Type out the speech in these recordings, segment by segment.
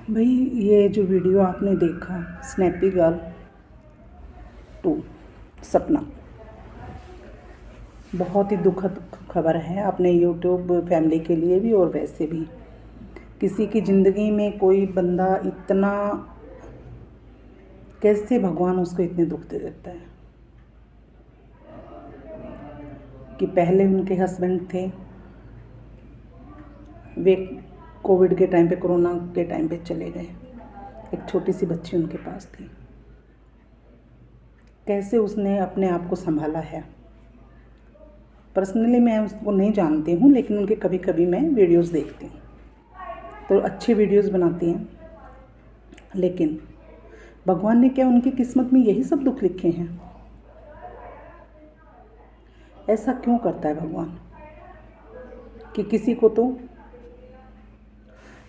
भाई, ये जो वीडियो आपने देखा स्नैपी गर्ल 2 सपना, बहुत ही दुखद खबर है अपने यूट्यूब फैमिली के लिए भी और वैसे भी। किसी की ज़िंदगी में कोई बंदा इतना, कैसे भगवान उसको इतने दुख दे देता है कि पहले उनके हस्बैंड थे, वे कोविड के टाइम पे, कोरोना के टाइम पे चले गए। एक छोटी सी बच्ची उनके पास थी। कैसे उसने अपने आप को संभाला है। पर्सनली मैं उसको नहीं जानती हूँ, लेकिन उनके कभी कभी मैं वीडियोस देखती हूँ, तो अच्छी वीडियोस बनाती हैं। लेकिन भगवान ने क्या उनकी किस्मत में यही सब दुख लिखे हैं? ऐसा क्यों करता है भगवान कि किसी को तो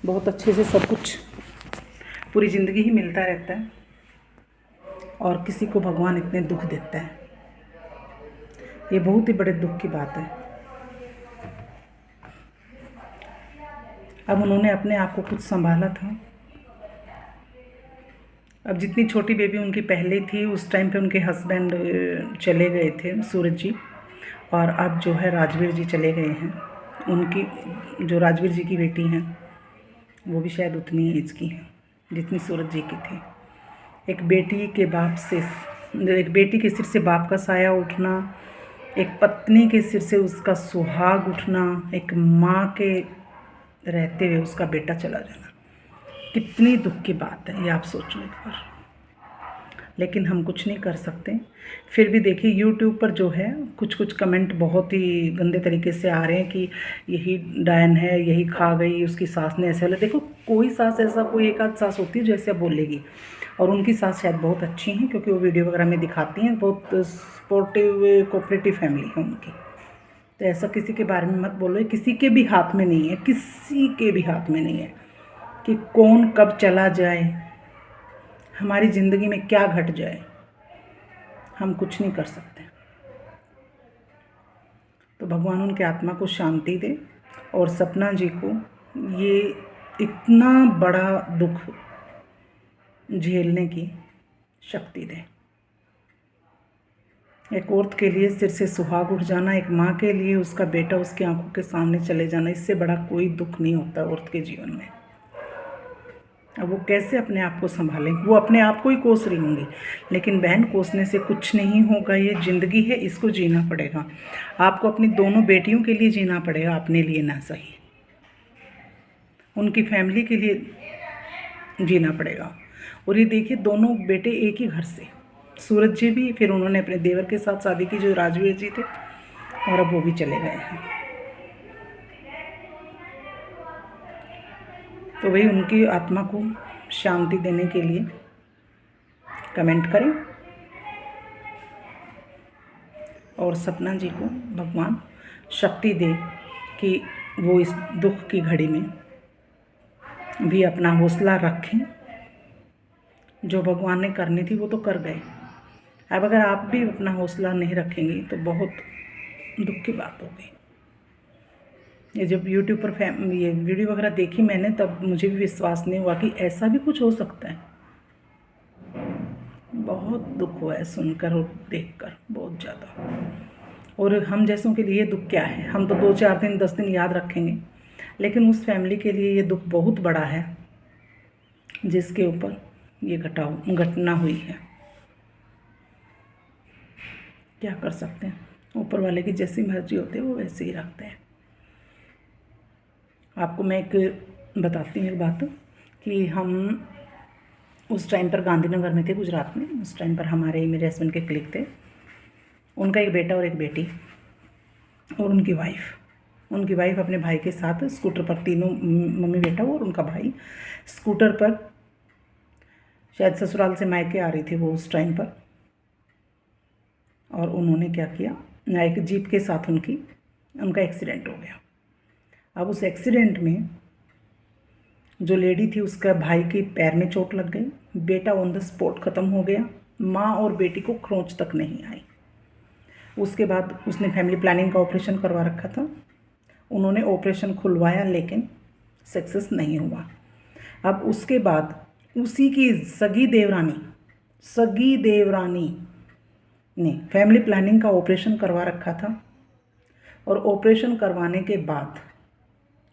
बहुत अच्छे से सब कुछ पूरी ज़िंदगी ही मिलता रहता है और किसी को भगवान इतने दुख देता है। ये बहुत ही बड़े दुख की बात है। अब उन्होंने अपने आप को कुछ संभाला था। अब जितनी छोटी बेबी उनकी पहले थी, उस टाइम पे उनके हस्बैंड चले गए थे, सूरज जी, और अब जो है राजवीर जी चले गए हैं। उनकी जो राजवीर जी की बेटी हैं वो भी शायद उतनी एज की हैं जितनी सूरज जी की थी। एक बेटी के बाप से, एक बेटी के सिर से बाप का साया उठना, एक पत्नी के सिर से उसका सुहाग उठना, एक माँ के रहते हुए उसका बेटा चला जाना, कितनी दुख की बात है ये आप सोचो एक बार। लेकिन हम कुछ नहीं कर सकते। फिर भी देखिए यूट्यूब पर जो है कुछ कमेंट बहुत ही गंदे तरीके से आ रहे हैं कि यही डायन है, यही खा गई, उसकी सास ने ऐसे बोला। देखो, कोई सास ऐसा, कोई एक आध सास होती है जो ऐसे बोलेगी, और उनकी सास शायद बहुत अच्छी हैं क्योंकि वो वीडियो वगैरह में दिखाती हैं। बहुत सपोर्टिव कोऑपरेटिव फैमिली है उनकी। तो ऐसा किसी के बारे में मत बोलो। किसी के भी हाथ में नहीं है, किसी के भी हाथ में नहीं है कि कौन कब चला जाए, हमारी ज़िंदगी में क्या घट जाए, हम कुछ नहीं कर सकते। तो भगवान उनके आत्मा को शांति दे और सपना जी को ये इतना बड़ा दुख झेलने की शक्ति दे। एक औरत के लिए सिर से सुहाग उठ जाना, एक माँ के लिए उसका बेटा उसकी आंखों के सामने चले जाना, इससे बड़ा कोई दुख नहीं होता औरत के जीवन में। अब वो कैसे अपने आप को संभालें? वो अपने आप को ही कोस रही होंगी, लेकिन बहन कोसने से कुछ नहीं होगा। ये ज़िंदगी है, इसको जीना पड़ेगा। आपको अपनी दोनों बेटियों के लिए जीना पड़ेगा, अपने लिए ना सही, उनकी फैमिली के लिए जीना पड़ेगा। और ये देखिए, दोनों बेटे एक ही घर से, सूरज जी भी, फिर उन्होंने अपने देवर के साथ शादी की जो राजवीर जी थे, और अब वो भी चले गए हैं। तो वही उनकी आत्मा को शांति देने के लिए कमेंट करें और सपना जी को भगवान शक्ति दे कि वो इस दुख की घड़ी में भी अपना हौसला रखें। जो भगवान ने करनी थी वो तो कर गए। अब अगर आप भी अपना हौसला नहीं रखेंगे तो बहुत दुख की बात होगी। ये जब यूट्यूब पर ये वीडियो वगैरह देखी मैंने, तब मुझे भी विश्वास नहीं हुआ कि ऐसा भी कुछ हो सकता है। बहुत दुख हुआ है सुनकर और देखकर, बहुत ज़्यादा। और हम जैसों के लिए दुख क्या है? हम तो 2-4 दिन 10 दिन याद रखेंगे, लेकिन उस फैमिली के लिए ये दुख बहुत बड़ा है जिसके ऊपर ये घटना हुई है। क्या कर सकते हैं? ऊपर वाले की जैसी मर्जी होती है वो वैसे ही रखते हैं। आपको मैं एक बताती हूँ एक बात, कि हम उस टाइम पर गांधीनगर में थे, गुजरात में। उस टाइम पर मेरे हस्बैंड के क्लिक थे। उनका एक बेटा और एक बेटी और उनकी वाइफ अपने भाई के साथ स्कूटर पर, तीनों मम्मी बेटा और उनका भाई स्कूटर पर शायद ससुराल से मायके आ रही थी वो उस टाइम पर। और उन्होंने क्या किया, एक जीप के साथ उनका एक्सीडेंट हो गया। अब उस एक्सीडेंट में जो लेडी थी, उसका भाई के पैर में चोट लग गई, बेटा ऑन द स्पॉट ख़त्म हो गया, माँ और बेटी को खरोंच तक नहीं आई। उसके बाद उसने फैमिली प्लानिंग का ऑपरेशन करवा रखा था। उन्होंने ऑपरेशन खुलवाया लेकिन सक्सेस नहीं हुआ। अब उसके बाद उसी की सगी देवरानी ने फैमिली प्लानिंग का ऑपरेशन करवा रखा था, और ऑपरेशन करवाने के बाद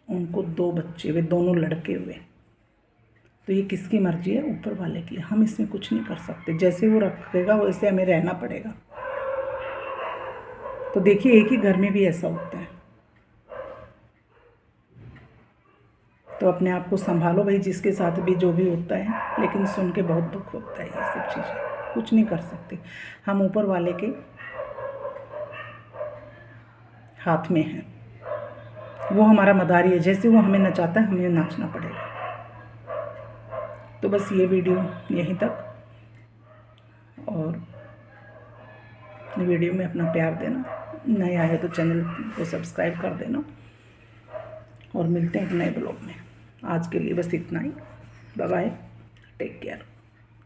उनको 2 बच्चे हुए, दोनों लड़के हुए। तो ये किसकी मर्जी है? ऊपर वाले की। हम इसमें कुछ नहीं कर सकते, जैसे वो रखेगा वैसे हमें रहना पड़ेगा। तो देखिए, एक ही घर में भी ऐसा होता है। तो अपने आप को संभालो भाई, जिसके साथ भी जो भी होता है। लेकिन सुन के बहुत दुख होता है, ये सब चीज़ें कुछ नहीं कर सकते। हम ऊपर वाले के हाथ में हैं, वो हमारा मदारी है। जैसे वो हमें नचाता है, हमें नाचना पड़ेगा। तो बस ये वीडियो यहीं तक, और वीडियो में अपना प्यार देना। नए आए तो चैनल को सब्सक्राइब कर देना, और मिलते हैं एक नए ब्लॉग में। आज के लिए बस इतना ही। Bye bye, take care.